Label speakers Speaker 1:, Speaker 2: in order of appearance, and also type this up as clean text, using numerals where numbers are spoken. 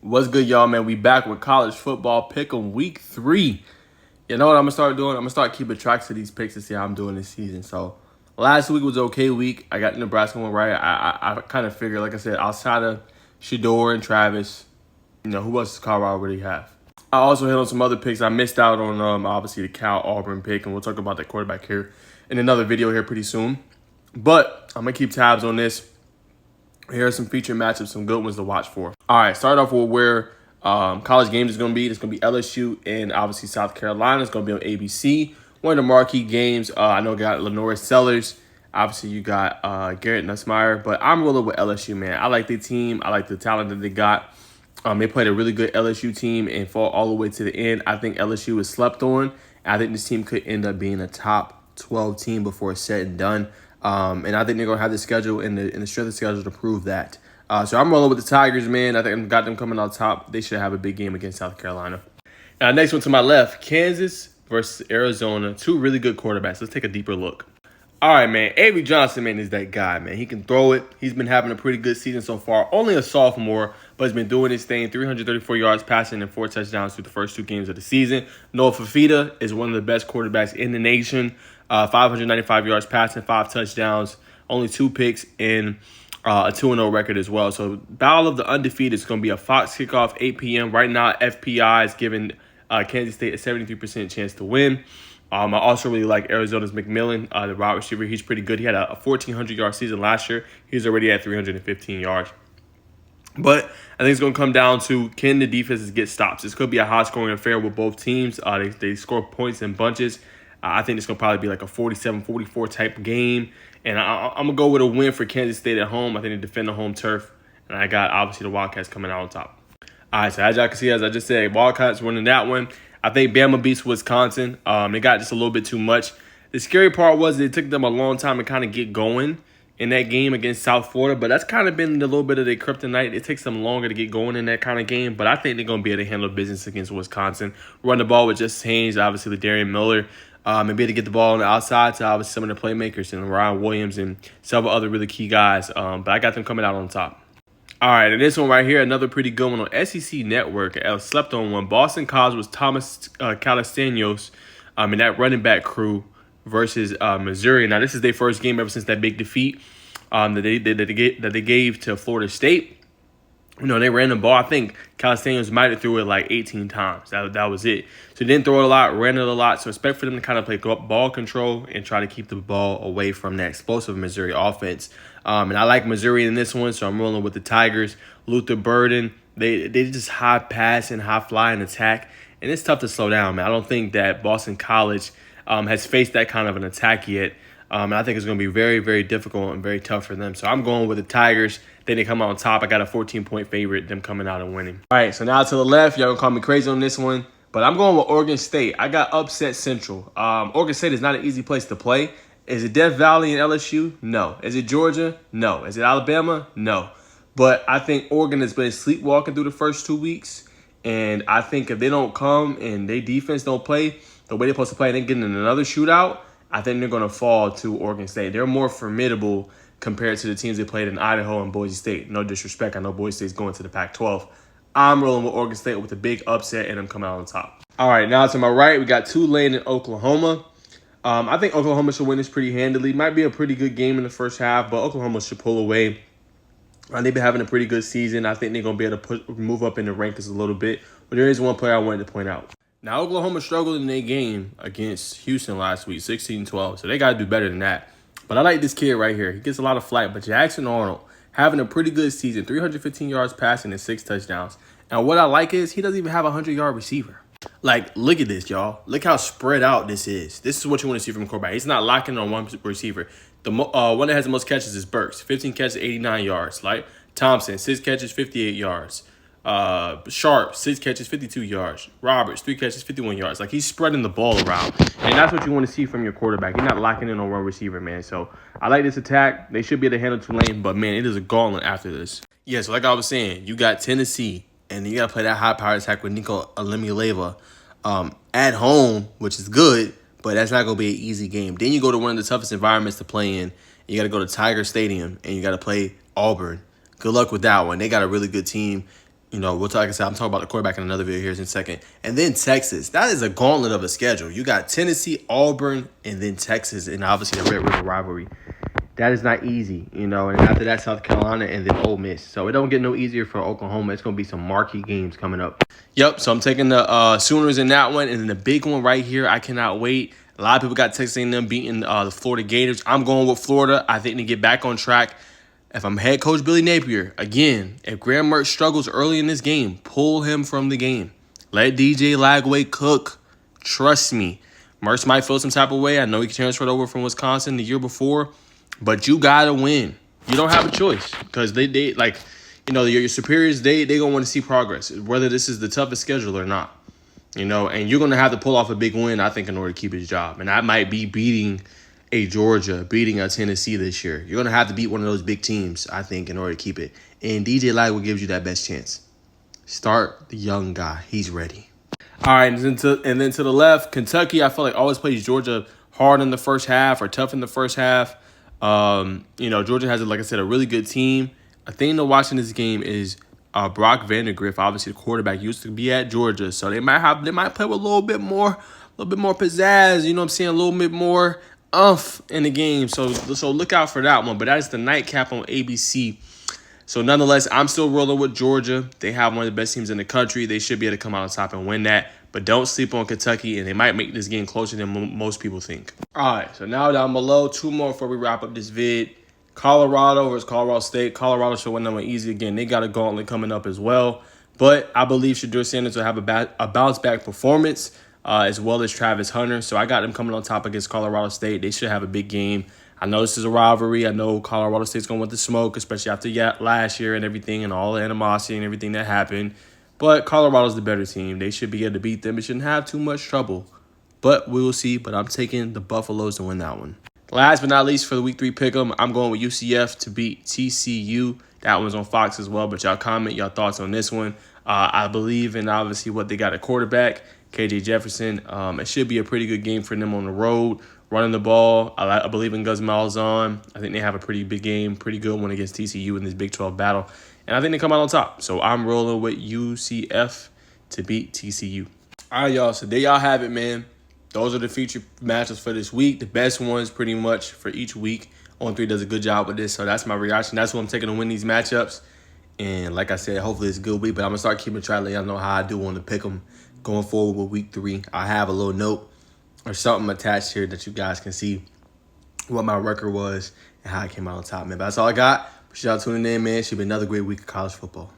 Speaker 1: What's good, y'all, man? We back with college football pick'em week 3. You know what I'm gonna start doing? I'm gonna start keeping track of these picks to see how I'm doing this season. So last week was an okay week. I got Nebraska one right. I kind of figured, like I said, outside of Shedeur and Travis, who else does Colorado really have? I also hit on some other picks. I missed out on obviously the Cal Auburn pick, and we'll talk about that quarterback here in another video here pretty soon. But I'm gonna keep tabs on this. Here are some featured matchups, some good ones to watch for. All right, start off with where college games is going to be. It's going to be LSU and obviously South Carolina. It's going to be on ABC. One of the marquee games. I know got Lenore Sellers. Obviously, you got Garrett Nussmeier. But I'm rolling with LSU, man. I like the team. I like the talent that they got. They played a really good LSU team and fought all the way to the end. I think LSU was slept on. I think this team could end up being a top 12 team before it's said and done. And I think they're going to have the schedule and the strength of schedule to prove that. So I'm rolling with the Tigers, man. I think I got them coming out top. They should have a big game against South Carolina. Next one to my left, Kansas versus Arizona. Two really good quarterbacks. Let's take a deeper look. All right, man. Avery Johnson, man, is that guy, man. He can throw it. He's been having a pretty good season so far. Only a sophomore, but he's been doing his thing. 334 yards passing and 4 touchdowns through the first 2 games of the season. Noah Fafita is one of the best quarterbacks in the nation. 595 yards passing, 5 touchdowns, only 2 picks, and a 2-0 record as well. So Battle of the Undefeated is going to be a Fox kickoff, 8 p.m. Right now, FPI is giving Kansas State a 73% chance to win. I also really like Arizona's McMillan, the wide receiver. He's pretty good. He had a 1,400-yard season last year. He's already at 315 yards. But I think it's going to come down to, can the defenses get stops? This could be a high-scoring affair with both teams. They score points in bunches. I think it's going to probably be like a 47-44 type game. And I'm going to go with a win for Kansas State at home. I think they defend the home turf. And I got, obviously, the Wildcats coming out on top. All right, so as y'all can see, as I just said, Wildcats winning that one. I think Bama beats Wisconsin. They got just a little bit too much. The scary part was it took them a long time to kind of get going in that game against South Florida. But that's kind of been a little bit of their kryptonite. It takes them longer to get going in that kind of game. But I think they're going to be able to handle business against Wisconsin. Run the ball with Justice Haynes, obviously, Darian Miller. And be able to get the ball on the outside to obviously some of the playmakers and Ryan Williams and several other really key guys. But I got them coming out on top. All right, and this one right here, another pretty good one on SEC Network. I slept on one. Boston College was Thomas Calistanos and that running back crew versus Missouri. Now, this is their first game ever since that big defeat that they gave to Florida State. They ran the ball. I think Calistanos might have threw it like 18 times. That was it. So they didn't throw it a lot, ran it a lot. So expect for them to kind of play ball control and try to keep the ball away from that explosive Missouri offense. And I like Missouri in this one, so I'm rolling with the Tigers. Luther Burden, they just high pass and high fly and attack. And it's tough to slow down, man. I don't think that Boston College has faced that kind of an attack yet. And I think it's going to be very, very difficult and very tough for them. So I'm going with the Tigers. Then they come out on top. I got a 14-point favorite, them coming out and winning. All right, so now to the left. Y'all going to call me crazy on this one. But I'm going with Oregon State. I got upset Central. Oregon State is not an easy place to play. Is it Death Valley and LSU? No. Is it Georgia? No. Is it Alabama? No. But I think Oregon has been sleepwalking through the first 2 weeks. And I think if they don't come and their defense don't play the way they're supposed to play and they get in another shootout, I think they're going to fall to Oregon State. They're more formidable compared to the teams they played in Idaho and Boise State. No disrespect. I know Boise State's going to the Pac-12. I'm rolling with Oregon State with a big upset and them coming out on top. All right, now to my right, we got Tulane and Oklahoma. I think Oklahoma should win this pretty handily. Might be a pretty good game in the first half, but Oklahoma should pull away. They've been having a pretty good season. I think they're going to be able to move up in the rankings a little bit. But there is one player I wanted to point out. Now, Oklahoma struggled in their game against Houston last week, 16-12. So they got to do better than that. But I like this kid right here. He gets a lot of flack. But Jackson Arnold having a pretty good season, 315 yards passing and 6 touchdowns. And what I like is he doesn't even have a 100-yard receiver. Like, look at this, y'all. Look how spread out this is. This is what you want to see from a quarterback. He's not locking on one receiver. The one that has the most catches is Burks, 15 catches, 89 yards. Like Thompson, 6 catches, 58 yards. Sharp, 6 catches, 52 yards. Roberts, 3 catches, 51 yards. Like, he's spreading the ball around. And that's what you want to see from your quarterback. You're not locking in on one receiver, man. So, I like this attack. They should be able to handle Tulane, but, man, it is a gauntlet after this. Yeah, so like I was saying, you got Tennessee, and you got to play that high-powered attack with Nico Alemiuleva at home, which is good, but that's not going to be an easy game. Then you go to one of the toughest environments to play in. You got to go to Tiger Stadium, and you got to play Auburn. Good luck with that one. They got a really good team. You know, we'll talk. Like I said, I'm talking about the quarterback in another video here in a second. And then Texas. That is a gauntlet of a schedule. You got Tennessee, Auburn, and then Texas, and obviously the Red River rivalry. That is not easy, you know. And after that, South Carolina, and then Ole Miss. So it don't get no easier for Oklahoma. It's going to be some marquee games coming up. Yep, so I'm taking the Sooners in that one. And then the big one right here, I cannot wait. A lot of people got Texas A&M beating the Florida Gators. I'm going with Florida. I think they get back on track. If I'm head coach Billy Napier, again, if Graham Mertz struggles early in this game, pull him from the game. Let DJ Lagway cook. Trust me. Mertz might feel some type of way. I know he transferred over from Wisconsin the year before, but you got to win. You don't have a choice because they like, you know, your superiors, they going to want to see progress, whether this is the toughest schedule or not. You know, and you're going to have to pull off a big win, I think, in order to keep his job. And that might be beating a Georgia, beating a Tennessee this year. You're going to have to beat one of those big teams, I think, in order to keep it. And DJ Lagway gives you that best chance. Start the young guy. He's ready. All right, and then to the left, Kentucky, I feel like always plays Georgia hard in the first half or tough in the first half. You know, Georgia has, like I said, a really good team. A thing to watch in this game is Brock Vandagriff, obviously the quarterback, used to be at Georgia, so they might play with a little bit more pizzazz. You know what I'm saying? A little bit more in the game. So look out for that one. But that is the nightcap on ABC. So nonetheless, I'm still rolling with Georgia. They have one of the best teams in the country. They should be able to come out on top and win that. But don't sleep on Kentucky, and they might make this game closer than most people think. All right, so now down below, two more before we wrap up this vid. Colorado versus Colorado State. Colorado should win that one easy again. They got a gauntlet coming up as well. But I believe Shedeur Sanders will have a bounce-back performance, as well as Travis Hunter. So I got them coming on top against Colorado State. They should have a big game. I know this is a rivalry. I know Colorado State's going to want the smoke, especially after last year and everything and all the animosity and everything that happened. But Colorado's the better team. They should be able to beat them. It shouldn't have too much trouble. But we will see. But I'm taking the Buffaloes to win that one. Last but not least for the Week 3 pick'em, I'm going with UCF to beat TCU. That one's on Fox as well. But y'all comment your thoughts on this one. I believe in, obviously, what they got at quarterback, KJ Jefferson. It should be a pretty good game for them on the road. Running the ball, I believe in Gus Malzahn. I think they have a pretty big game, pretty good one against TCU in this Big 12 battle. And I think they come out on top. So I'm rolling with UCF to beat TCU. All right, y'all. So there y'all have it, man. Those are the featured matchups for this week. The best ones pretty much for each week. On3 does a good job with this. So that's my reaction. That's what I'm taking to win these matchups. And like I said, hopefully it's a good week. But I'm going to start keeping track to let y'all know how I do want to pick them going forward with Week 3. I have a little note or something attached here that you guys can see what my record was and how I came out on top, man. But that's all I got. Appreciate y'all tuning in, man. Should be another great week of college football.